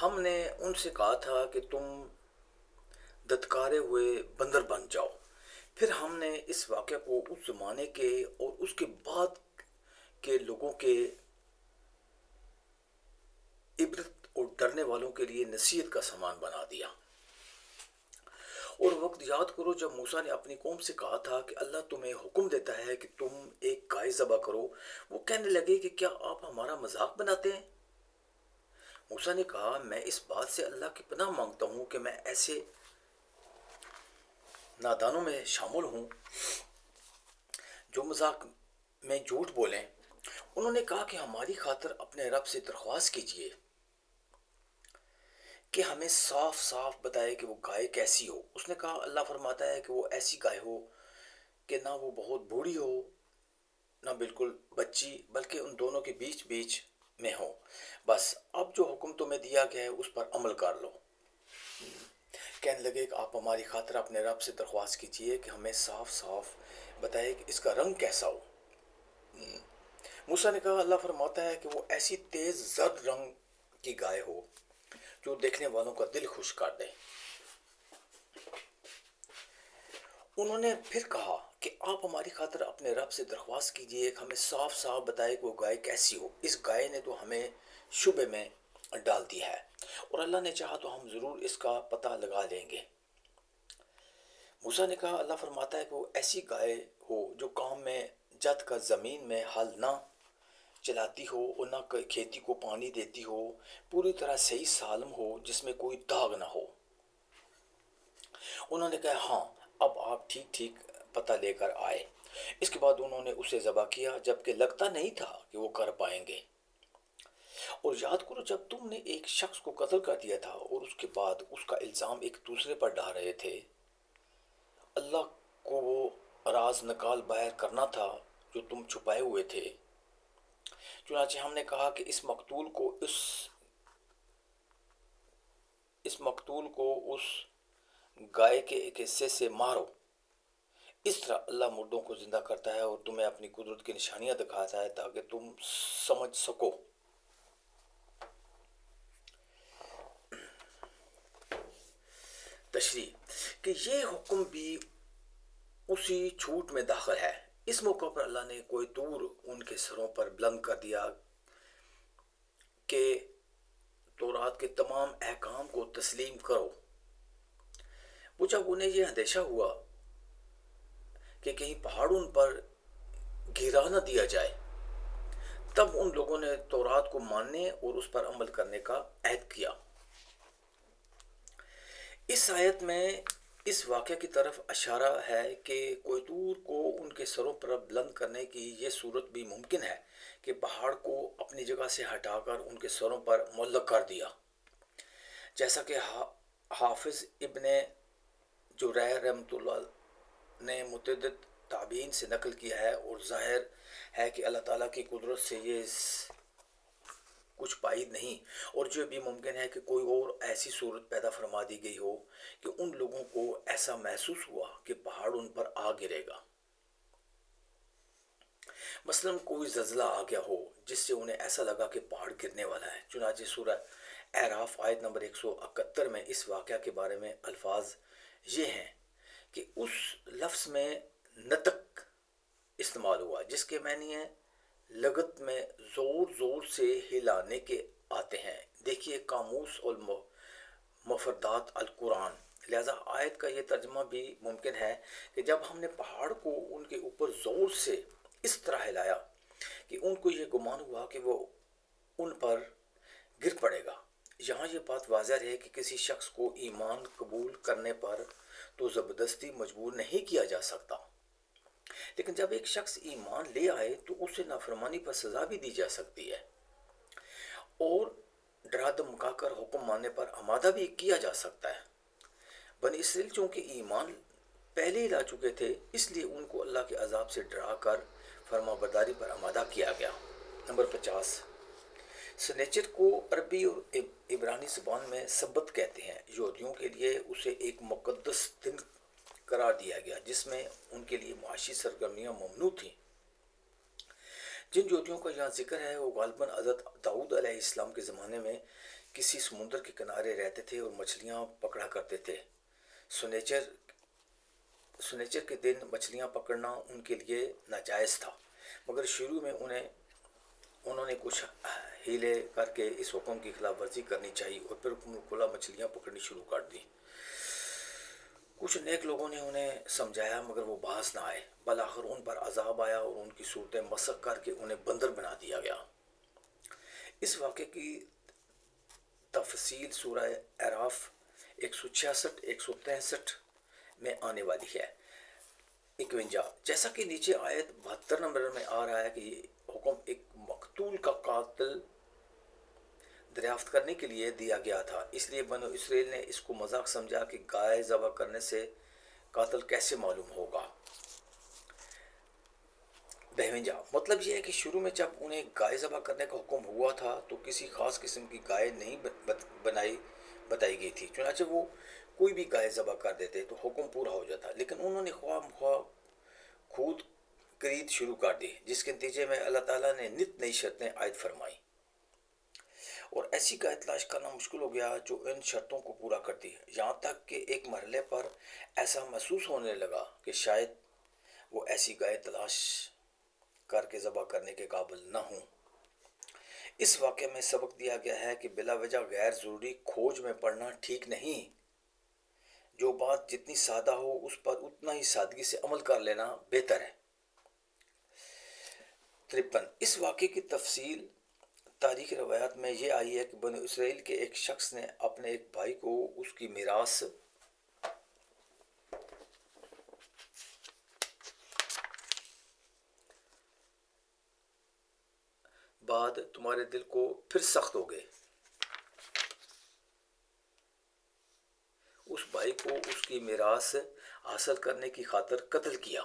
ہم نے ان سے کہا تھا کہ تم دتکارے ہوئے بندر بن جاؤ۔ پھر ہم نے اس واقعہ کو اس زمانے کے اور اس کے بعد کے لوگوں کے عبرت اور ڈرنے والوں کے لیے نصیحت کا سامان بنا دیا۔ اور وقت یاد کرو جب موسیٰ نے اپنی قوم سے کہا تھا کہ اللہ تمہیں حکم دیتا ہے کہ تم ایک گائے ذبح کرو، وہ کہنے لگے کہ کیا آپ ہمارا مذاق بناتے ہیں؟ موسیٰ نے کہا میں اس بات سے اللہ کی پناہ مانگتا ہوں کہ میں ایسے نادانوں میں شامل ہوں جو مذاق میں جھوٹ بولیں۔ انہوں نے کہا کہ ہماری خاطر اپنے رب سے درخواست کیجئے کہ ہمیں صاف صاف بتائے کہ وہ گائے کیسی ہو۔ اس نے کہا اللہ فرماتا ہے کہ وہ ایسی گائے ہو کہ نہ وہ بہت بوڑھی ہو نہ بالکل بچی، بلکہ ان دونوں کے بیچ بیچ میں ہو۔ بس اب جو حکم تمہیں دیا گیا ہے اس پر عمل کر لو۔ کہنے لگے کہ آپ ہماری خاطر اپنے رب سے درخواست کیجئے کہ ہمیں صاف صاف بتائے کہ اس کا رنگ کیسا ہو۔ موسیٰ نے کہا اللہ فرماتا ہے کہ وہ ایسی تیز زرد رنگ کی گائے ہو جو دیکھنے والوں کا دل خوش کر دے۔ انہوں نے پھر کہا کہ آپ ہماری خاطر اپنے رب سے درخواست کیجئے کہ ہمیں صاف صاف بتائے کہ وہ گائے کیسی ہو۔ اس گائے نے تو ہمیں شبے میں ڈال دیا ہے، اور اللہ نے چاہا تو ہم ضرور اس کا پتہ لگا لیں گے۔ موسیٰ نے کہا اللہ فرماتا ہے کہ وہ ایسی گائے ہو جو کام میں جد کا زمین میں ہل نہ چلاتی ہو اور نہ کھیتی کو پانی دیتی ہو، پوری طرح صحیح سالم ہو جس میں کوئی داغ نہ ہو۔ انہوں نے کہا ہاں اب آپ ٹھیک ٹھیک پتہ لے کر آئے۔ اس کے بعد انہوں نے اسے ذبح کیا جبکہ لگتا نہیں تھا کہ وہ کر پائیں گے۔ اور یاد کرو جب تم نے ایک شخص کو قتل کر دیا تھا اور اس کے بعد اس کا الزام ایک دوسرے پر ڈال رہے تھے، اللہ کو وہ راز نکال باہر کرنا تھا جو تم چھپائے ہوئے تھے۔ چنانچہ ہم نے کہا کہ اس مقتول کو اس گائے کے ایک حصے سے مارو۔ اس طرح اللہ مردوں کو زندہ کرتا ہے اور تمہیں اپنی قدرت کی نشانیاں دکھاتا ہے تاکہ تم سمجھ سکو۔ تشریح کہ یہ حکم بھی اسی چھوٹ میں داخل ہے۔ اس موقع پر اللہ نے کوئی طور ان کے سروں پر بلند کر دیا کہ تورات کے تمام احکام کو تسلیم کرو۔ وہ جب انہیں یہ اندیشہ ہوا کہ کہیں پہاڑ ان پر گرا نہ دیا جائے، تب ان لوگوں نے تورات کو ماننے اور اس پر عمل کرنے کا عہد کیا۔ اس آیت میں اس واقعہ کی طرف اشارہ ہے کہ کوئی طور کو ان کے سروں پر بلند کرنے کی یہ صورت بھی ممکن ہے کہ پہاڑ کو اپنی جگہ سے ہٹا کر ان کے سروں پر معلق کر دیا، جیسا کہ حافظ ابن جریر رحمۃ اللہ نے متعدد تابعین سے نقل کیا ہے، اور ظاہر ہے کہ اللہ تعالیٰ کی قدرت سے یہ کچھ بعید نہیں، اور جو بھی ممکن ہے کہ کوئی اور ایسی صورت پیدا فرما دی گئی ہو کہ ان لوگوں کو ایسا محسوس ہوا کہ پہاڑ ان پر آ گرے گا۔ مثلاً کوئی زلزلہ آ گیا ہو جس سے انہیں ایسا لگا کہ پہاڑ گرنے والا ہے۔ چنانچہ سورہ اعراف آیت نمبر 171 میں اس واقعہ کے بارے میں الفاظ یہ ہیں کہ اس لفظ میں نطق استعمال ہوا جس کے معنی ہے لغت میں زور زور سے ہلانے کے آتے ہیں۔ دیکھیے قاموس المفردات القرآن۔ لہذا آیت کا یہ ترجمہ بھی ممکن ہے کہ جب ہم نے پہاڑ کو ان کے اوپر زور سے اس طرح ہلایا کہ ان کو یہ گمان ہوا کہ وہ ان پر گر پڑے گا۔ یہاں یہ بات واضح ہے کہ کسی شخص کو ایمان قبول کرنے پر تو زبردستی مجبور نہیں کیا جا سکتا، لیکن جب ایک شخص ایمان لے آئے تو اسے نافرمانی پر سزا بھی دی جا سکتی ہے، اور ڈرا دھمکا کر حکم ماننے پر آمادہ بھی کیا جا سکتا ہے۔ بنی اسرائیل چونکہ ایمان پہلے ہی لا چکے تھے، اس لیے ان کو اللہ کے عذاب سے ڈرا کر فرما برداری پر آمادہ کیا گیا۔ نمبر 50، سنیچر کو عربی اور عبرانی زبان میں سبت کہتے ہیں۔ یہودیوں کے لیے اسے ایک مقدس دن قرار دیا گیا جس میں ان کے لیے معاشی سرگرمیاں ممنوع تھیں۔ جن یہودیوں کا یہاں ذکر ہے وہ غالباً حضرت داؤد علیہ السلام کے زمانے میں کسی سمندر کے کنارے رہتے تھے اور مچھلیاں پکڑا کرتے تھے۔ سنیچر کے دن مچھلیاں پکڑنا ان کے لیے ناجائز تھا، مگر شروع میں انہوں نے کچھ ہیلے کر کے اس حکم کی خلاف ورزی کرنی چاہی اور پھر کھلا مچھلیاں پکڑنی شروع کر دی۔ کچھ نیک لوگوں نے انہیں سمجھایا مگر وہ باز نہ آئے۔ بالآخر ان پر عذاب آیا اور ان کی صورتیں مسخ کر کے انہیں بندر بنا دیا گیا۔ اس واقعے کی تفصیل سورہ اعراف 166 163 میں آنے والی ہے۔ 51 جیسا کہ نیچے آیت 72 نمبر میں آ رہا ہے کہ یہ حکم ایک مقتول کا قاتل دریافت کرنے کے لیے دیا گیا تھا، اس لیے بنو اسرائیل نے اس کو مذاق سمجھا کہ گائے ذبح کرنے سے قاتل کیسے معلوم ہوگا۔ 52 مطلب یہ ہے کہ شروع میں جب انہیں گائے ذبح کرنے کا حکم ہوا تھا تو کسی خاص قسم کی گائے نہیں بتائی گئی تھی، چنانچہ وہ کوئی بھی گائے ذبح کر دیتے تو حکم پورا ہو جاتا، لیکن انہوں نے خواہ مخواہ خود خرید شروع کر دی، جس کے نتیجے میں اللہ تعالیٰ نے نت نئی شرطیں عائد فرمائیں اور ایسی گائے تلاش کرنا مشکل ہو گیا جو ان شرطوں کو پورا کرتی ہے، یہاں تک کہ ایک مرحلے پر ایسا محسوس ہونے لگا کہ شاید وہ ایسی گائے تلاش کر کے ذبح کرنے کے قابل نہ ہوں۔ اس واقعے میں سبق دیا گیا ہے کہ بلا وجہ غیر ضروری کھوج میں پڑنا ٹھیک نہیں۔ جو بات جتنی سادہ ہو اس پر اتنا ہی سادگی سے عمل کر لینا بہتر ہے۔ 53 اس واقعے کی تفصیل تاریخی روایات میں یہ آئی ہے کہ بنو اسرائیل کے ایک شخص نے اپنے ایک بھائی کو اس کی میراث بعد تمہارے دل کو پھر سخت ہو گئے، اس بھائی کو اس کی میراث حاصل کرنے کی خاطر قتل کیا۔